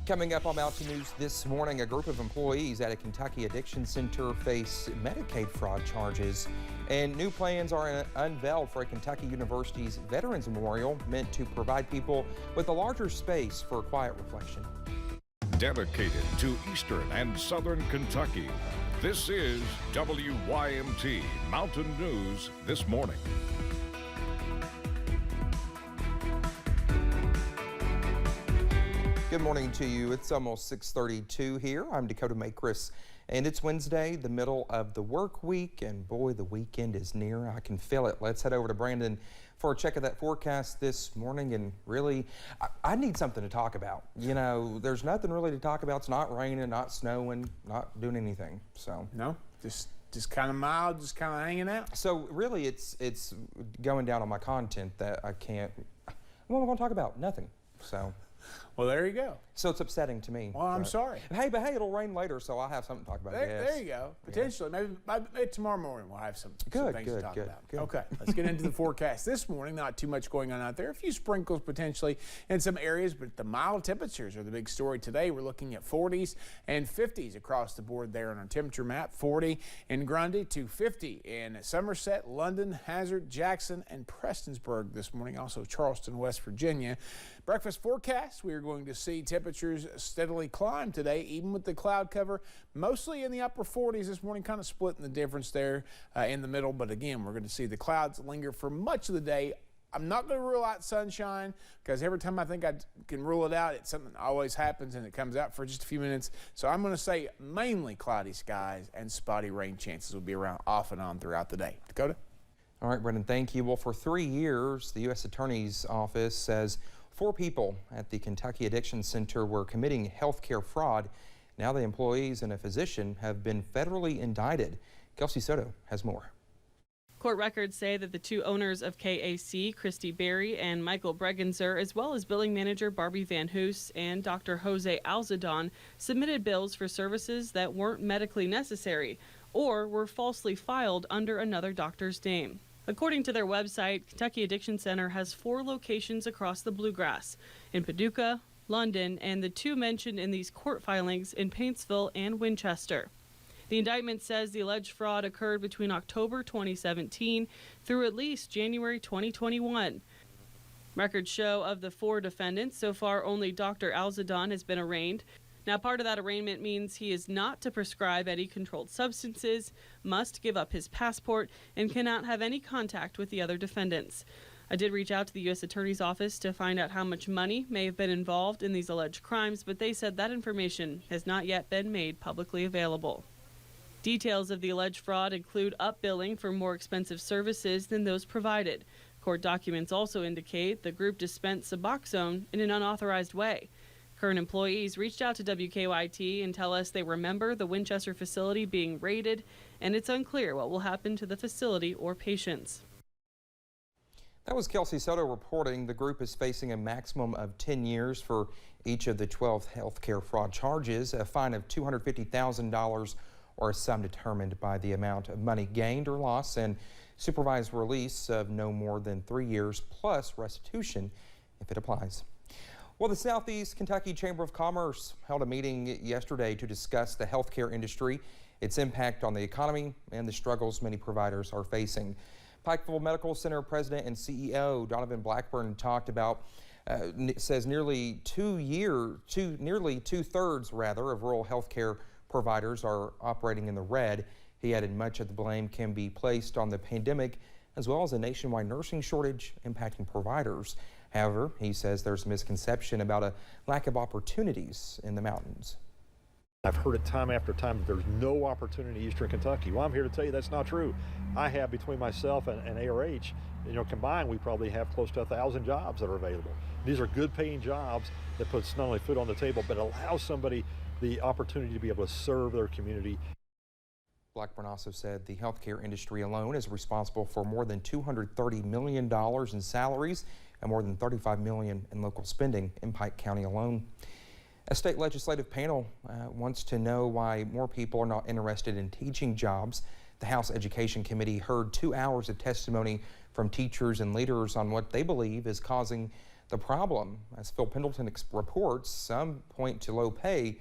Coming up on Mountain News this morning, a group of employees at a Kentucky addiction center face Medicaid fraud charges, and new plans are unveiled for a Kentucky University's Veterans Memorial meant to provide people with a larger space for quiet reflection. Dedicated to Eastern and Southern Kentucky, this is WYMT Mountain News this morning. Good morning to you. It's almost 6:32 here. I'm Dakota Makris, and it's Wednesday, the middle of the work week, and boy, the weekend is near. I can feel it. Let's head over to Brandon for a check of that forecast this morning. And really, I need something to talk about. You know, there's nothing really to talk about. It's not raining, not snowing, not doing anything. So no, just kind of mild, just kind of hanging out. So really, it's going down on my content that I can't. What am I going to talk about? Nothing. So. Well, there you go. So it's upsetting to me. Well, I'm sorry. Hey, but hey, it'll rain later, so I'll have something to talk about. There you go. Potentially, maybe tomorrow morning we'll have some things to talk about. Good. Okay, let's get into the forecast this morning. Not too much going on out there. A few sprinkles potentially in some areas, but the mild temperatures are the big story today. We're looking at 40s and 50s across the board there on our temperature map. 40 in Grundy to 50 in Somerset, London, Hazard, Jackson, and Prestonsburg this morning. Also Charleston, West Virginia. Breakfast forecast, we are going to see temperatures steadily climb today, even with the cloud cover, mostly in the upper 40s this morning, kind of splitting the difference there in the middle. But again, we're going to see the clouds linger for much of the day. I'm not going to rule out sunshine because every time I think I can rule it out, it's something that always happens and it comes out for just a few minutes. So I'm going to say mainly cloudy skies and spotty rain chances will be around off and on throughout the day. Dakota? All right, Brendan, thank you. Well, for 3 years, the U.S. Attorney's Office says 4 people at the Kentucky Addiction Center were committing health care fraud. Now the employees and a physician have been federally indicted. Kelsey Soto has more. Court records say that the 2 owners of KAC, Christy Berry and Michael Bregenzer, as well as billing manager Barbie Van Hoos and Dr. Jose Alzadon, submitted bills for services that weren't medically necessary or were falsely filed under another doctor's name. According to their website, Kentucky Addiction Center has 4 locations across the Bluegrass, in Paducah, London, and the 2 mentioned in these court filings in Paintsville and Winchester. The indictment says the alleged fraud occurred between October 2017 through at least January 2021. Records show of the 4 defendants, so far only Dr. Alzadon has been arraigned. Now, part of that arraignment means he is not to prescribe any controlled substances, must give up his passport, and cannot have any contact with the other defendants. I did reach out to the U.S. Attorney's Office to find out how much money may have been involved in these alleged crimes, but they said that information has not yet been made publicly available. Details of the alleged fraud include upbilling for more expensive services than those provided. Court documents also indicate the group dispensed Suboxone in an unauthorized way. Current employees reached out to WKYT and tell us they remember the Winchester facility being raided, and it's unclear what will happen to the facility or patients. That was Kelsey Soto reporting. The group is facing a maximum of 10 years for each of the 12 health care fraud charges, a fine of $250,000 or a sum determined by the amount of money gained or lost, and supervised release of no more than 3 years plus restitution if it applies. Well, the Southeast Kentucky Chamber of Commerce held a meeting yesterday to discuss the healthcare industry, its impact on the economy, and the struggles many providers are facing. Pikeville Medical Center President and CEO Donovan Blackburn talked about, says nearly 2/3 of rural healthcare providers are operating in the red. He added much of the blame can be placed on the pandemic, as well as a nationwide nursing shortage impacting providers. However, he says there's a misconception about a lack of opportunities in the mountains. I've heard it time after time that there's no opportunity in Eastern Kentucky. Well, I'm here to tell you that's not true. I have, between myself and ARH, combined, we probably have close to 1,000 jobs that are available. These are good paying jobs that puts not only food on the table, but allows somebody the opportunity to be able to serve their community. Blackburn also said the healthcare industry alone is responsible for more than $230 million in salaries and more than $35 million in local spending in Pike County alone. A state legislative panel wants to know why more people are not interested in teaching jobs. The House Education Committee heard 2 hours of testimony from teachers and leaders on what they believe is causing The problem, as Phil Pendleton reports, some point to low pay,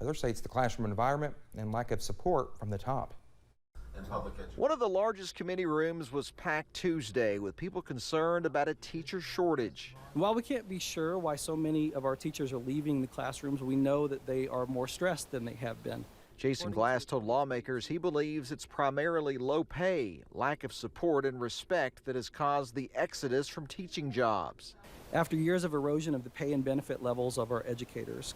others say it's the classroom environment and lack of support from the top. One of the largest committee rooms was packed Tuesday with people concerned about a teacher shortage. While we can't be sure why so many of our teachers are leaving the classrooms, we know that they are more stressed than they have been. Jason Glass told lawmakers he believes it's primarily low pay, lack of support and respect that has caused the exodus from teaching jobs. After years of erosion of the pay and benefit levels of our educators,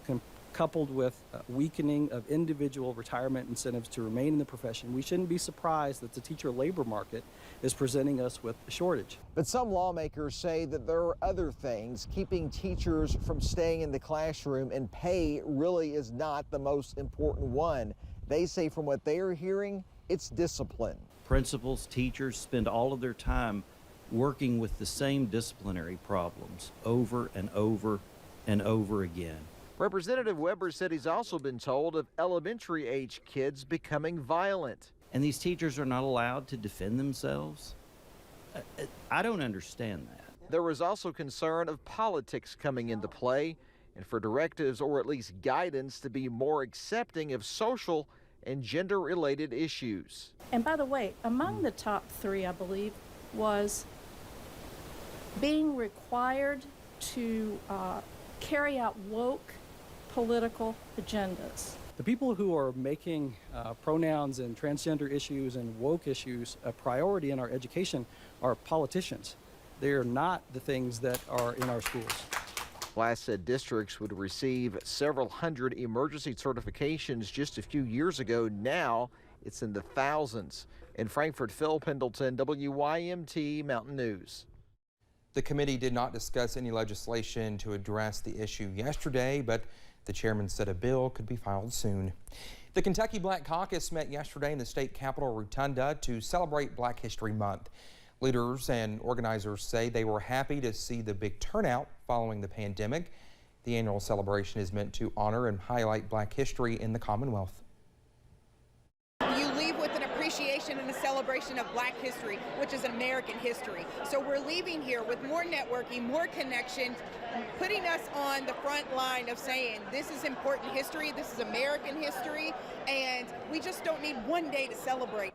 coupled with weakening of individual retirement incentives to remain in the profession, we shouldn't be surprised that the teacher labor market is presenting us with a shortage. But some lawmakers say that there are other things keeping teachers from staying in the classroom, and pay really is not the most important one. They say from what they are hearing, it's discipline. Principals, teachers spend all of their time working with the same disciplinary problems over and over and over again. Representative Weber said he's also been told of elementary age kids becoming violent. And these teachers are not allowed to defend themselves? I don't understand that. There was also concern of politics coming into play and for directives or at least guidance to be more accepting of social and gender-related issues. And by the way, among the top three, I believe, was being required to carry out woke political agendas. The people who are making pronouns and transgender issues and woke issues a priority in our education are politicians. They are not the things that are in our schools. Glass said districts would receive several hundred emergency certifications just a few years ago. Now it's in the thousands. In Frankfort, Phil Pendleton, WYMT Mountain News. The committee did not discuss any legislation to address the issue yesterday, but the chairman said a bill could be filed soon. The Kentucky Black Caucus met yesterday in the state capitol rotunda to celebrate Black History Month. Leaders and organizers say they were happy to see the big turnout following the pandemic. The annual celebration is meant to honor and highlight Black history in the Commonwealth. You leave with an appreciation and a celebration of Black history, which is American history. So we're leaving here with more networking, more connections, putting us on the front line of saying this is important history, this is American history, and we just don't need one day to celebrate.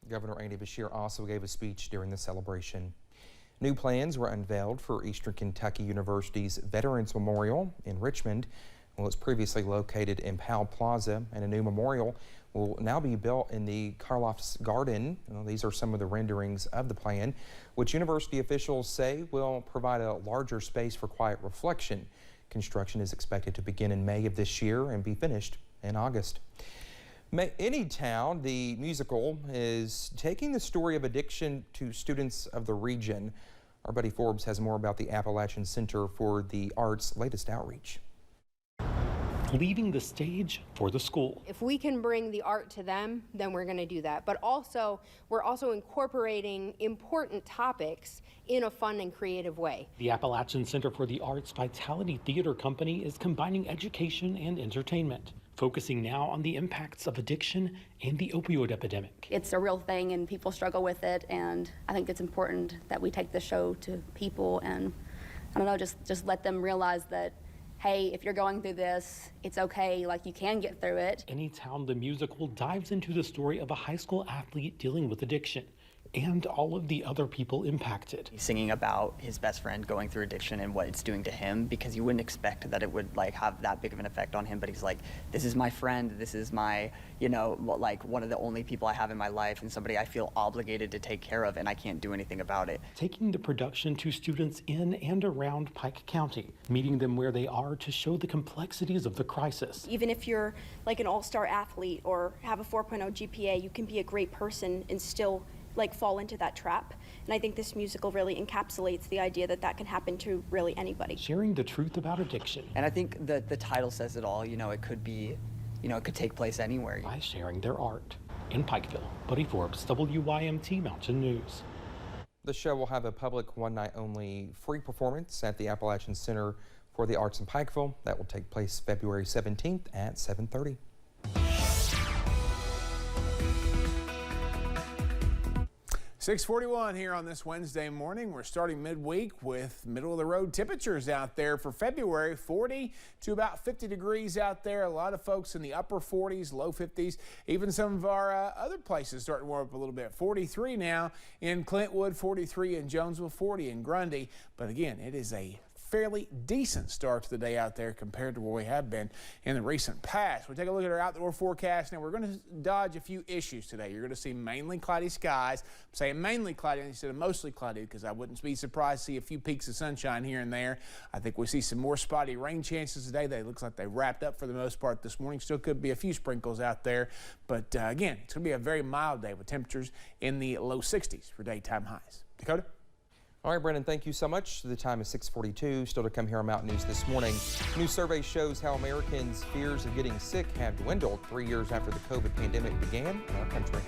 Governor Andy Beshear also gave a speech during the celebration. New plans were unveiled for Eastern Kentucky University's Veterans Memorial in Richmond. Well, it's previously located in Powell Plaza, and a new memorial will now be built in the Karloff's Garden. These are some of the renderings of the plan, which university officials say will provide a larger space for quiet reflection. Construction is expected to begin in May of this year and be finished in August. Anytown, the musical, is taking the story of addiction to students of the region. Our buddy Forbes has more about the Appalachian Center for the Arts' latest outreach. Leaving the stage for the school. If we can bring the art to them, then we're going to do that. But also, we're also incorporating important topics in a fun and creative way. The Appalachian Center for the Arts Vitality Theater Company is combining education and entertainment, focusing now on the impacts of addiction and the opioid epidemic. It's a real thing and people struggle with it, and I think it's important that we take the show to people and, I don't know, just let them realize that, hey, if you're going through this, it's okay, like you can get through it. Anytown, the musical, dives into the story of a high school athlete dealing with addiction and all of the other people impacted. He's singing about his best friend going through addiction and what it's doing to him, because you wouldn't expect that it would have that big of an effect on him, but he's like, this is my friend, this is my, one of the only people I have in my life and somebody I feel obligated to take care of, and I can't do anything about it. Taking the production to students in and around Pike County, meeting them where they are to show the complexities of the crisis. Even if you're like an all-star athlete or have a 4.0 GPA, you can be a great person and still fall into that trap. And I think this musical really encapsulates the idea that that can happen to really anybody. Sharing the truth about addiction. And I think that the title says it all. It could be, it could take place anywhere. By sharing their art. In Pikeville, Buddy Forbes, WYMT Mountain News. The show will have a public one-night only free performance at the Appalachian Center for the Arts in Pikeville. That will take place February 17th at 7:30. 6:41 here on this Wednesday morning. We're starting midweek with middle of the road temperatures out there for February. 40 to about 50 degrees out there. A lot of folks in the upper 40s, low 50s. Even some of our other places starting to warm up a little bit. 43 now in Clintwood, 43 in Jonesville, 40 in Grundy. But again, it is a fairly decent start to the day out there compared to where we have been in the recent past. We'll take a look at our outdoor forecast. Now, we're going to dodge a few issues today. You're going to see mainly cloudy skies. I'm saying mainly cloudy instead of mostly cloudy because I wouldn't be surprised to see a few peaks of sunshine here and there. I think we see some more spotty rain chances today. They looks like they wrapped up for the most part this morning. Still could be a few sprinkles out there. But again, it's going to be a very mild day with temperatures in the low 60s for daytime highs. Dakota? All right, Brendan, thank you so much. The time is 6:42. Still to come here on Mountain News this morning. New survey shows how Americans' fears of getting sick have dwindled 3 years after the COVID pandemic began in our country.